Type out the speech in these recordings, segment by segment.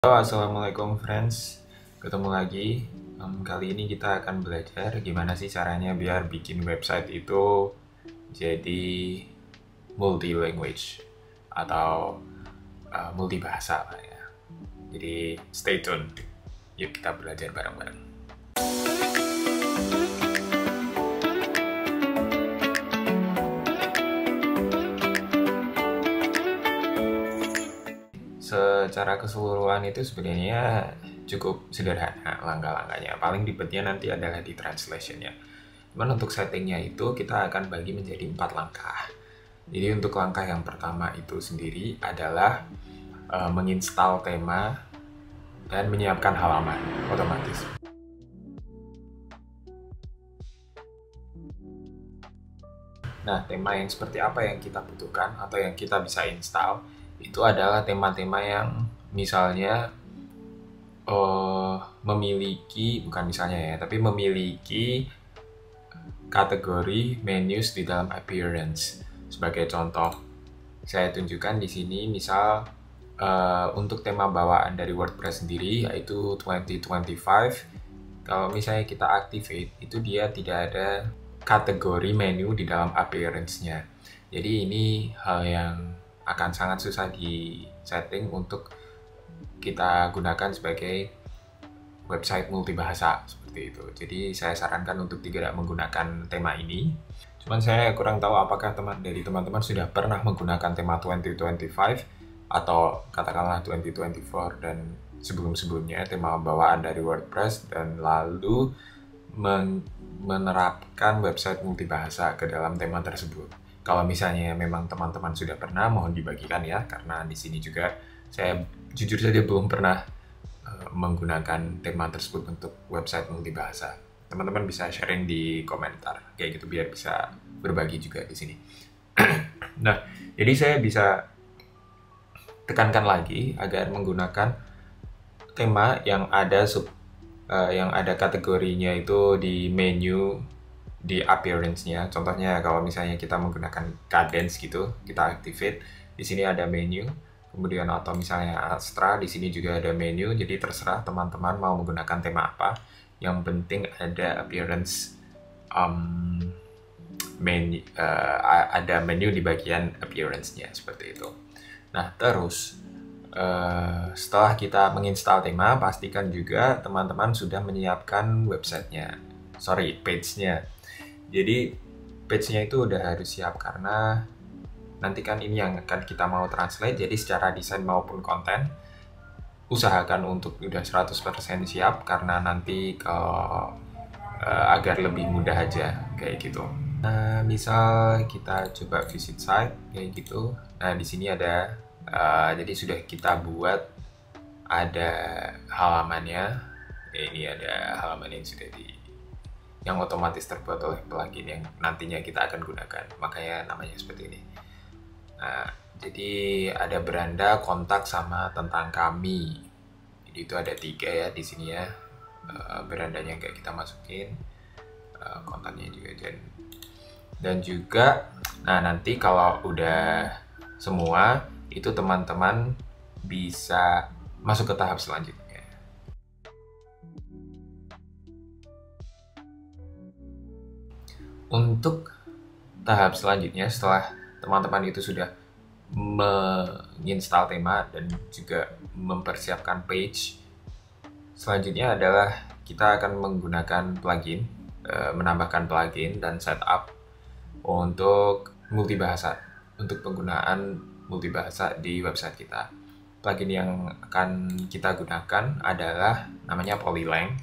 Halo, assalamualaikum friends. Ketemu lagi. Kali ini kita akan belajar gimana sih caranya biar bikin website itu jadi multi language atau multi bahasa lah ya. Jadi stay tune. Yuk kita belajar bareng-bareng. Secara keseluruhan itu sebenarnya cukup sederhana langkah-langkahnya. Paling ribetnya nanti adalah di translation-nya. Cuman untuk settingnya itu kita akan bagi menjadi 4 langkah. Jadi untuk langkah yang pertama itu sendiri adalah menginstal tema dan menyiapkan halaman otomatis. Nah, tema yang seperti apa yang kita butuhkan atau yang kita bisa install itu adalah tema-tema yang misalnya memiliki, bukan misalnya ya, tapi memiliki kategori menus di dalam appearance. Sebagai contoh, saya tunjukkan di sini misal untuk tema bawaan dari WordPress sendiri yaitu 2025. Kalau misalnya kita activate, itu dia tidak ada kategori menu di dalam appearance-nya. Jadi ini hal yang akan sangat susah di setting untuk kita gunakan sebagai website multibahasa seperti itu. Jadi saya sarankan untuk tidak menggunakan tema ini. Cuman saya kurang tahu apakah teman-teman sudah pernah menggunakan tema 2025 atau katakanlah 2024 dan sebelum-sebelumnya tema bawaan dari WordPress dan lalu menerapkan website multibahasa ke dalam tema tersebut. Kalau misalnya memang teman-teman sudah pernah, mohon dibagikan ya, karena di sini juga saya jujur saja belum pernah menggunakan tema tersebut untuk website multibahasa. Teman-teman bisa sharing di komentar, kayak gitu biar bisa berbagi juga di sini. Nah, jadi saya bisa tekankan lagi agar menggunakan tema yang ada kategorinya itu di menu di appearance-nya. Contohnya kalau misalnya kita menggunakan Kadence gitu, kita activate, di sini ada menu. Kemudian atau misalnya Astra, di sini juga ada menu. Jadi terserah teman-teman mau menggunakan tema apa. Yang penting ada appearance menu, ada menu di bagian appearance-nya seperti itu. Nah, terus setelah kita menginstal tema, pastikan juga teman-teman sudah menyiapkan websitenya. Page-nya. Jadi page-nya itu udah harus siap karena nanti kan ini yang akan kita mau translate. Jadi secara desain maupun konten usahakan untuk udah 100% siap karena nanti kalau agar lebih mudah aja kayak gitu. Nah, misal kita coba visit site kayak gitu. Nah, di sini ada jadi sudah kita buat ada halamannya. Ini ada halaman yang sudah yang otomatis terbuat oleh plugin yang nantinya kita akan gunakan. Makanya namanya seperti ini. Nah, jadi ada beranda, kontak, sama tentang kami. Jadi itu ada 3 ya di sini ya. Berandanya nggak kita masukin. Kontaknya juga dan juga nah nanti kalau udah semua itu teman-teman bisa masuk ke tahap selanjutnya. Untuk tahap selanjutnya setelah teman-teman itu sudah menginstal tema dan juga mempersiapkan page, selanjutnya adalah kita akan menggunakan plugin, menambahkan plugin dan setup untuk multibahasa, untuk penggunaan multibahasa di website kita. Plugin yang akan kita gunakan adalah namanya Polylang.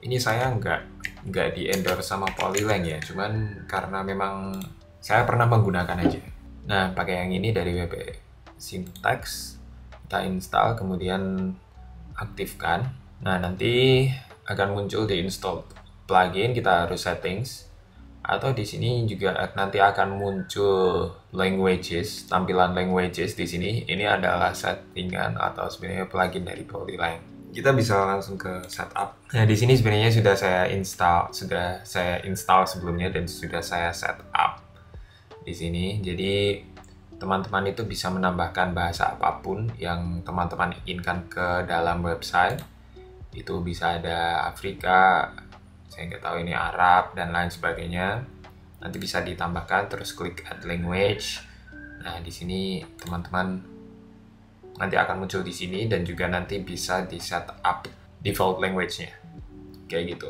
Ini saya nggak di endorse sama Polylang ya, cuman karena memang saya pernah menggunakan aja. Nah, pakai yang ini dari WP Syntax, kita install kemudian aktifkan. Nah, nanti akan muncul di install plugin, kita harus settings. Atau di sini juga nanti akan muncul languages, tampilan languages di sini. Ini adalah settingan atau sebenarnya plugin dari Polylang. Kita bisa langsung ke setup. Nah, di sini sebenarnya sudah saya install sebelumnya dan sudah saya setup di sini. Jadi teman-teman itu bisa menambahkan bahasa apapun yang teman-teman inginkan ke dalam website. Itu bisa ada Afrika, saya nggak tahu ini Arab, dan lain sebagainya. Nanti bisa ditambahkan, terus klik add language. Nah, di sini teman-teman nanti akan muncul di sini, dan juga nanti bisa di setup default language-nya. Kayak gitu.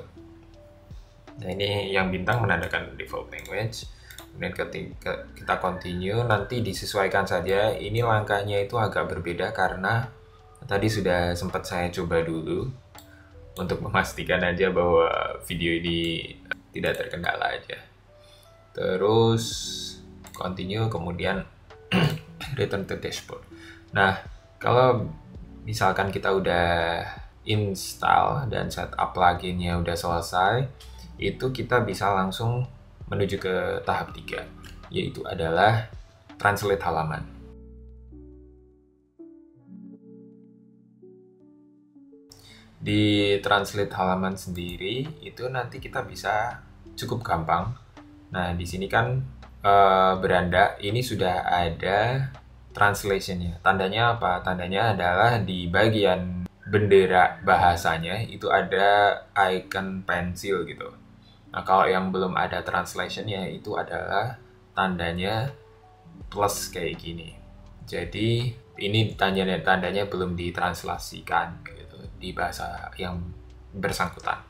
Nah, ini yang bintang menandakan default language. Kemudian ketika kita continue, nanti disesuaikan saja. Ini langkahnya itu agak berbeda karena tadi sudah sempat saya coba dulu untuk memastikan aja bahwa video ini tidak terkendala aja. Terus continue, kemudian return to dashboard. Nah, kalau misalkan kita udah install dan setup pluginnya udah selesai, itu kita bisa langsung menuju ke tahap 3, yaitu adalah translate halaman. Di translate halaman sendiri itu nanti kita bisa cukup gampang. Nah, di sini kan beranda ini sudah ada translationnya. Tandanya apa? Tandanya adalah di bagian bendera bahasanya itu ada icon pensil gitu. Nah, kalau yang belum ada translationnya itu adalah tandanya plus kayak gini. Jadi ini tandanya belum ditranslasikan gitu di bahasa yang bersangkutan.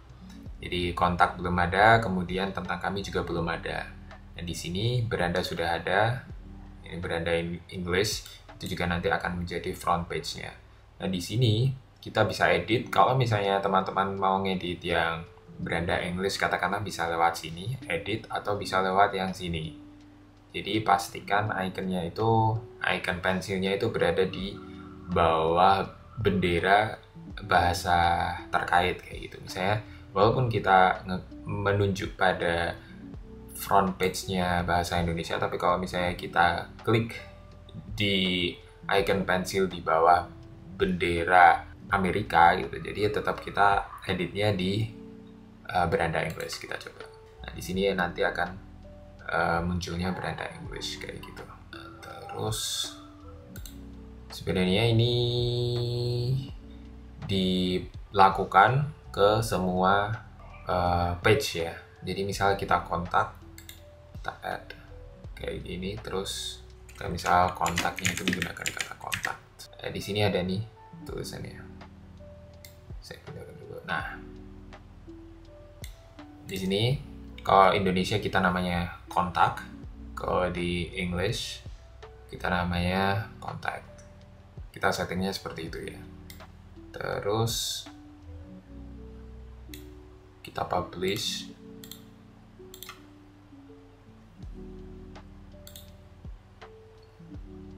Jadi kontak belum ada, kemudian tentang kami juga belum ada. Nah, di sini beranda sudah ada. Ini beranda English, itu juga nanti akan menjadi front page-nya. Nah, di sini kita bisa edit. Kalau misalnya teman-teman mau ngedit yang beranda English, katakanlah bisa lewat sini, edit, atau bisa lewat yang sini. Jadi pastikan ikonnya itu, icon pensilnya itu berada di bawah bendera bahasa terkait kayak gitu. Misalnya, walaupun kita menunjuk pada front page-nya bahasa Indonesia, tapi kalau misalnya kita klik di icon pensil di bawah bendera Amerika gitu, jadi tetap kita editnya di beranda English. Kita coba. Nah, di sini nanti akan munculnya beranda English kayak gitu. Nah, terus sebenarnya ini dilakukan ke semua page ya. Jadi misalnya kita kontak, kita add kayak gini, terus kayak misal kontaknya itu menggunakan kata kontak. Di sini ada nih tulisannya. Saya gunakan dulu. Nah, di sini kalau Indonesia kita namanya kontak, kalau di English kita namanya contact. Kita settingnya seperti itu ya. Terus kita publish.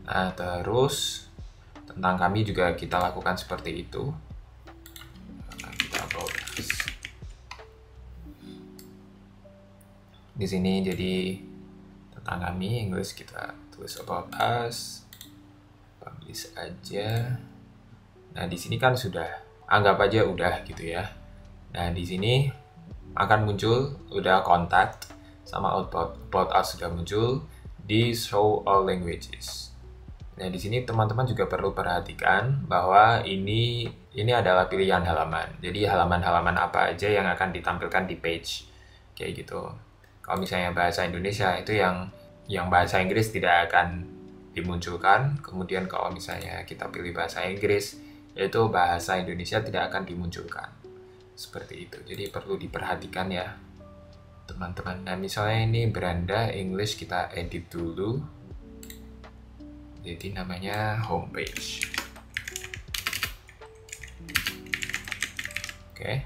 Nah, terus tentang kami juga kita lakukan seperti itu. Kita about us. Di sini jadi tentang kami English kita tulis about us, publish aja. Nah, di sini kan sudah, anggap aja udah gitu ya. Nah, di sini akan muncul udah contact sama about us sudah muncul di show all languages. Nah, di sini teman-teman juga perlu perhatikan bahwa ini adalah pilihan halaman. Jadi halaman-halaman apa aja yang akan ditampilkan di page kayak gitu. Kalau misalnya bahasa Indonesia itu yang bahasa Inggris tidak akan dimunculkan. Kemudian kalau misalnya kita pilih bahasa Inggris, yaitu bahasa Indonesia tidak akan dimunculkan. Seperti itu. Jadi perlu diperhatikan ya, teman-teman. Nah, misalnya ini beranda English kita edit dulu. Jadi namanya homepage. Oke.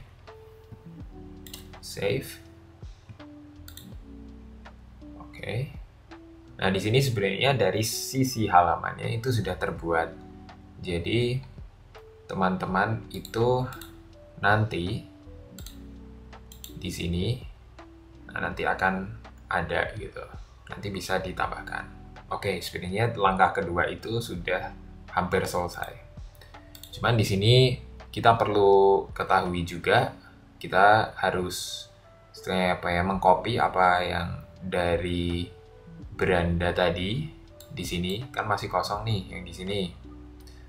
Save. Oke. Nah, di sini sebenarnya dari sisi halamannya itu sudah terbuat. Jadi teman-teman itu nanti di sini nanti akan ada gitu. Nanti bisa ditambahkan. Oke, sebenarnya langkah kedua itu sudah hampir selesai. Cuman di sini kita perlu ketahui juga, kita harus mengcopy apa yang dari beranda tadi di sini kan masih kosong nih yang di sini.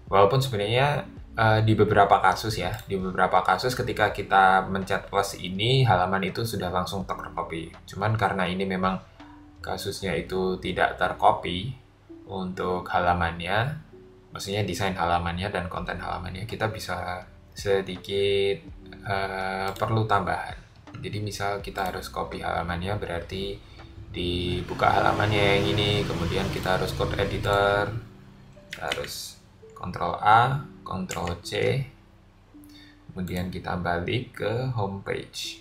Walaupun sebenarnya di beberapa kasus ya, di beberapa kasus ketika kita mencet plus ini halaman itu sudah langsung tercopy. Cuman karena ini memang kasusnya itu tidak tercopy untuk halamannya, maksudnya desain halamannya dan konten halamannya, kita bisa sedikit perlu tambahan. Jadi misal kita harus copy halamannya, berarti dibuka halamannya yang ini, kemudian kita harus code editor, harus Ctrl A, Ctrl C, kemudian kita balik ke home page,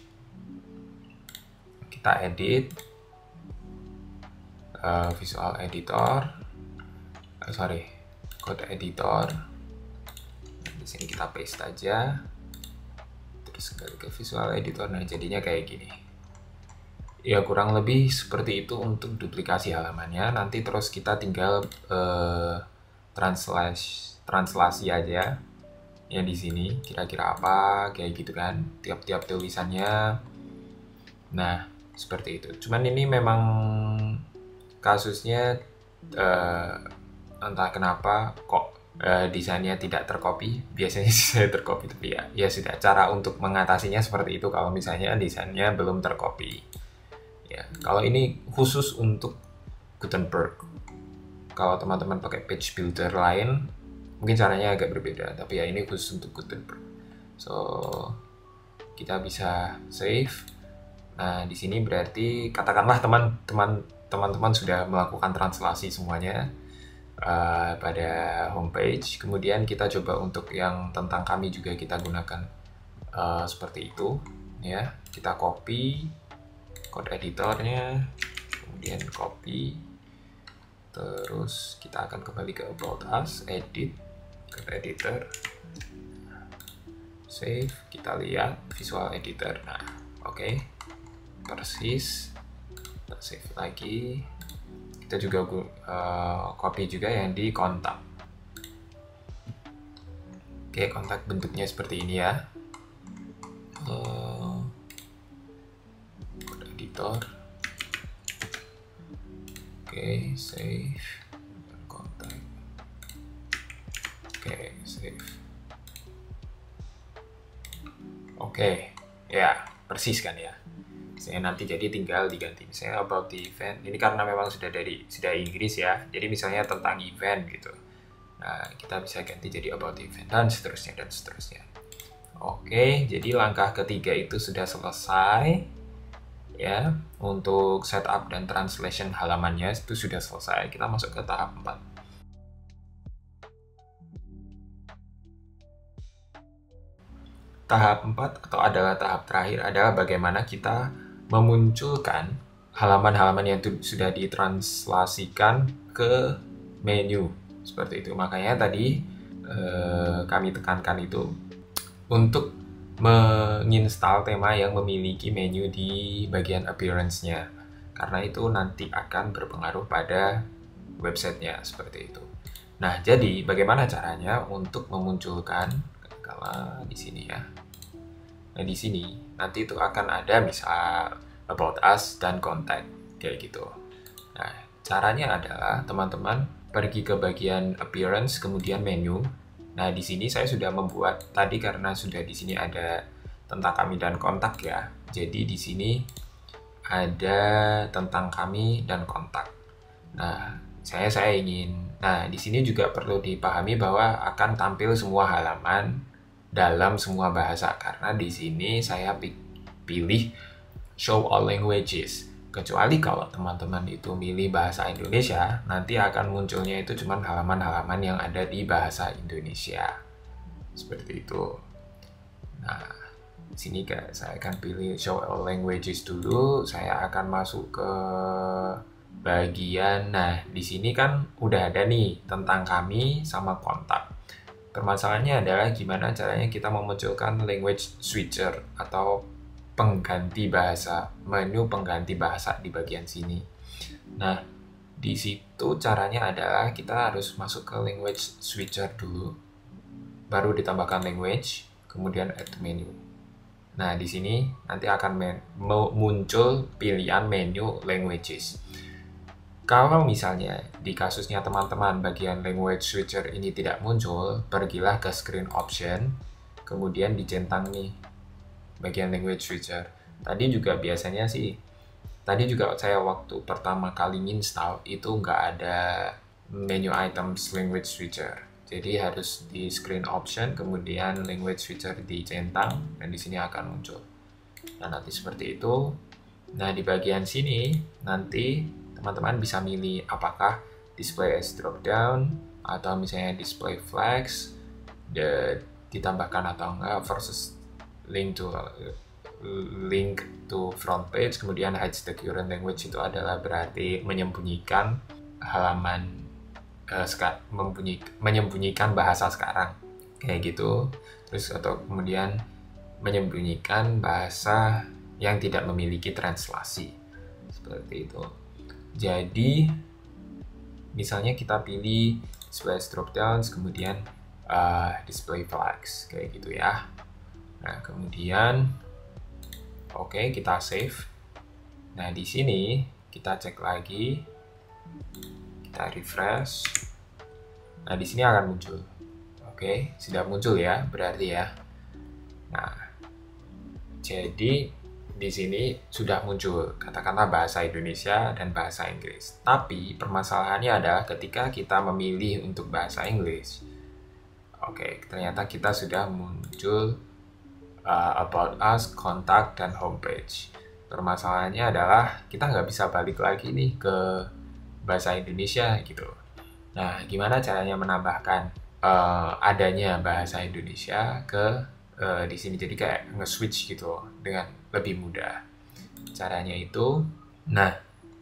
kita edit visual editor, code editor. Di sini kita paste aja, terus kembali ke visual editor. Nah jadinya kayak gini ya, kurang lebih seperti itu untuk duplikasi halamannya. Nanti terus kita tinggal translasi aja ya di sini kira-kira apa kayak gitu kan, tiap-tiap tulisannya. Nah seperti itu. Cuman ini memang kasusnya entah kenapa kok desainnya tidak tercopy. Biasanya saya tercopy, tapi ya sudah, cara untuk mengatasinya seperti itu kalau misalnya desainnya belum tercopy ya. Kalau ini khusus untuk Gutenberg. Kalau teman-teman pakai page builder lain mungkin caranya agak berbeda, tapi ya ini khusus untuk Gutenberg. So kita bisa save. Nah di sini berarti katakanlah teman-teman sudah melakukan translasi semuanya pada homepage. Kemudian kita coba untuk yang tentang kami juga kita gunakan seperti itu ya. Kita copy code editornya, kemudian copy, terus kita akan kembali ke About Us, edit, code editor, save, kita lihat visual editor. Nah oke, persis, kita save lagi. Kita juga copy juga yang di kontak. Oke, kontak bentuknya seperti ini ya. Code editor. Oke, save. Kontak. Oke, save. Oke, ya persis kan ya. Saya nanti jadi tinggal diganti misalnya about the event. Ini karena memang sudah Inggris ya, jadi misalnya tentang event gitu. Nah kita bisa ganti jadi about the event dan seterusnya dan seterusnya. Oke, jadi langkah ketiga itu sudah selesai ya. Untuk setup dan translation halamannya itu sudah selesai. Kita masuk ke tahap 4. Tahap 4 atau adalah tahap terakhir adalah bagaimana kita memunculkan halaman-halaman yang sudah ditranslasikan ke menu seperti itu. Makanya tadi kami tekankan itu untuk menginstal tema yang memiliki menu di bagian appearance-nya, karena itu nanti akan berpengaruh pada websitenya seperti itu. Nah, jadi bagaimana caranya untuk memunculkan, kalau di sini ya. Nah, di sini nanti itu akan ada misal About Us dan Contact kayak gitu. Nah, caranya adalah teman-teman pergi ke bagian Appearance kemudian Menu. Nah, di sini saya sudah membuat tadi karena sudah di sini ada tentang kami dan kontak ya. Jadi di sini ada tentang kami dan kontak. Nah, saya ingin. Nah, di sini juga perlu dipahami bahwa akan tampil semua halaman dalam semua bahasa, karena di sini saya pilih show all languages. Kecuali kalau teman-teman itu milih bahasa Indonesia, nanti akan munculnya itu cuma halaman-halaman yang ada di bahasa Indonesia. Seperti itu. Nah, di sini saya akan pilih show all languages dulu. Saya akan masuk ke bagian, nah di sini kan udah ada nih tentang kami sama kontak. Permasalahannya adalah gimana caranya kita memunculkan language switcher atau pengganti bahasa, menu pengganti bahasa di bagian sini. Nah, di situ caranya adalah kita harus masuk ke language switcher dulu, baru ditambahkan language, kemudian add menu. Nah, di sini nanti akan muncul pilihan menu languages. Kalau misalnya di kasusnya teman-teman bagian language switcher ini tidak muncul, pergilah ke screen option, kemudian dicentang nih bagian language switcher. Tadi juga biasanya sih, tadi juga saya waktu pertama kali install itu nggak ada menu items language switcher. Jadi harus di screen option, kemudian language switcher dicentang, dan di sini akan muncul. Nah, nanti seperti itu. Nah, di bagian sini nanti teman-teman bisa milih apakah display as drop down atau misalnya display flags ditambahkan atau enggak, versus link to front page, kemudian hides the current language itu adalah berarti menyembunyikan halaman menyembunyikan bahasa sekarang kayak gitu. Terus atau kemudian menyembunyikan bahasa yang tidak memiliki translasi seperti itu. Jadi misalnya kita pilih display drop downs, kemudian display flags kayak gitu ya. Nah, kemudian oke, kita save. Nah, di sini kita cek lagi, kita refresh. Nah, di sini akan muncul. Oke, sudah muncul ya, berarti ya. Nah, jadi di sini sudah muncul katakanlah bahasa Indonesia dan bahasa Inggris. Tapi permasalahannya adalah ketika kita memilih untuk bahasa Inggris, oke, ternyata kita sudah muncul about us, kontak, dan homepage. Permasalahannya adalah kita nggak bisa balik lagi nih ke bahasa Indonesia gitu. Nah, gimana caranya menambahkan adanya bahasa Indonesia ke di sini, jadi kayak nge-switch gitu dengan lebih mudah. Caranya itu, nah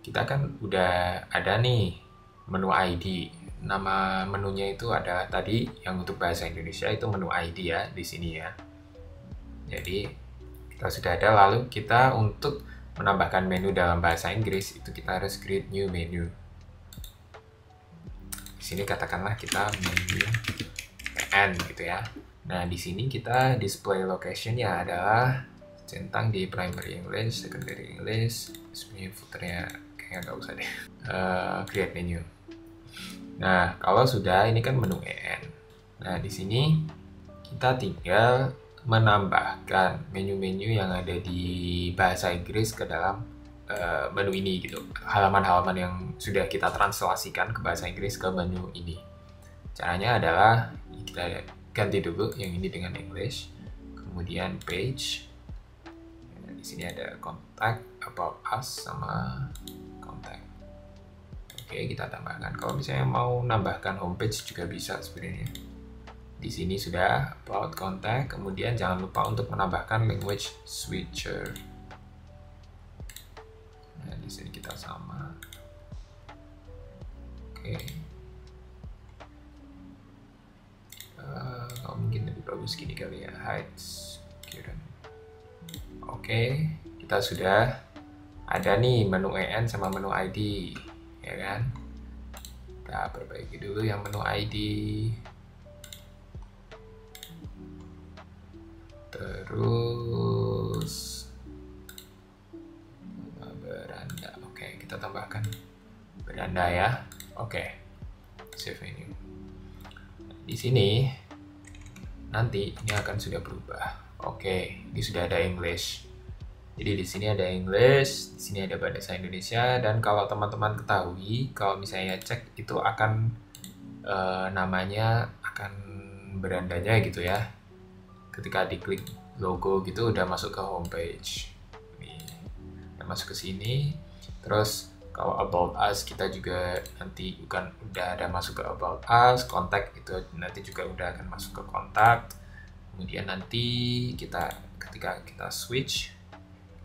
kita kan udah ada nih menu ID. Nama menunya itu adalah tadi yang untuk bahasa Indonesia itu menu ID ya di sini ya. Jadi kita sudah ada, lalu kita untuk menambahkan menu dalam bahasa Inggris itu kita harus create new menu. Di sini katakanlah kita menu N gitu ya. Nah, di sini kita display location-nya adalah centang di primary English, secondary English, sebenarnya footernya kayaknya nggak usah deh. Create menu. Nah, kalau sudah, ini kan menu EN. Nah, di sini kita tinggal menambahkan menu-menu yang ada di bahasa Inggris ke dalam menu ini gitu. Halaman-halaman yang sudah kita translasikan ke bahasa Inggris ke menu ini. Caranya adalah kita ganti dulu yang ini dengan English, kemudian page. Nah, di sini ada contact, about us, sama contact. Oke, kita tambahkan. Kalau misalnya mau nambahkan homepage juga bisa sebenarnya. Di sini sudah about contact, kemudian jangan lupa untuk menambahkan language switcher. Nah, di sini kita sama. Oke. Mungkin lebih bagus gini kali ya, hides current. Oke, kita sudah ada nih menu EN sama menu ID, ya kan? Kita perbaiki dulu yang menu ID. Terus beranda. Oke, kita tambahkan beranda ya. Oke, save menu. Di sini nanti ini akan sudah berubah. Oke, ini sudah ada English. Jadi di sini ada English, di sini ada bahasa Indonesia, dan kalau teman-teman ketahui, kalau misalnya cek itu akan namanya akan berandanya gitu ya. Ketika diklik logo gitu udah masuk ke homepage. Nih, udah masuk ke sini. Terus kalau about us kita juga nanti udah ada masuk ke about us, kontak itu nanti juga udah akan masuk ke kontak. Kemudian nanti ketika kita switch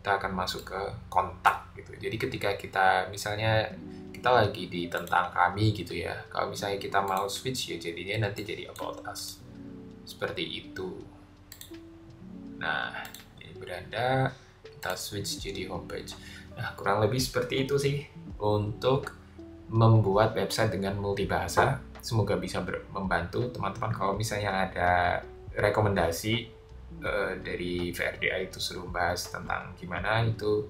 kita akan masuk ke kontak gitu. Jadi ketika kita misalnya kita lagi di tentang kami gitu ya. Kalau misalnya kita mau switch ya jadinya nanti jadi about us. Seperti itu. Nah, ini beranda, kita switch jadi homepage. Nah, kurang lebih seperti itu sih untuk membuat website dengan multibahasa. Semoga bisa membantu teman-teman. Kalau misalnya ada rekomendasi dari VRDA itu suruh bahas tentang gimana, itu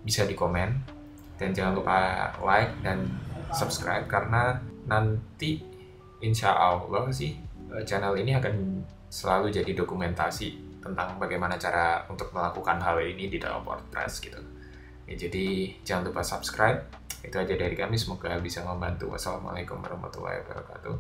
bisa di komen. Dan jangan lupa like dan subscribe, karena nanti insya Allah sih channel ini akan selalu jadi dokumentasi tentang bagaimana cara untuk melakukan hal ini di dalam WordPress gitu. Ya, jadi jangan lupa subscribe. Itu aja dari kami, semoga bisa membantu. Wassalamualaikum warahmatullahi wabarakatuh.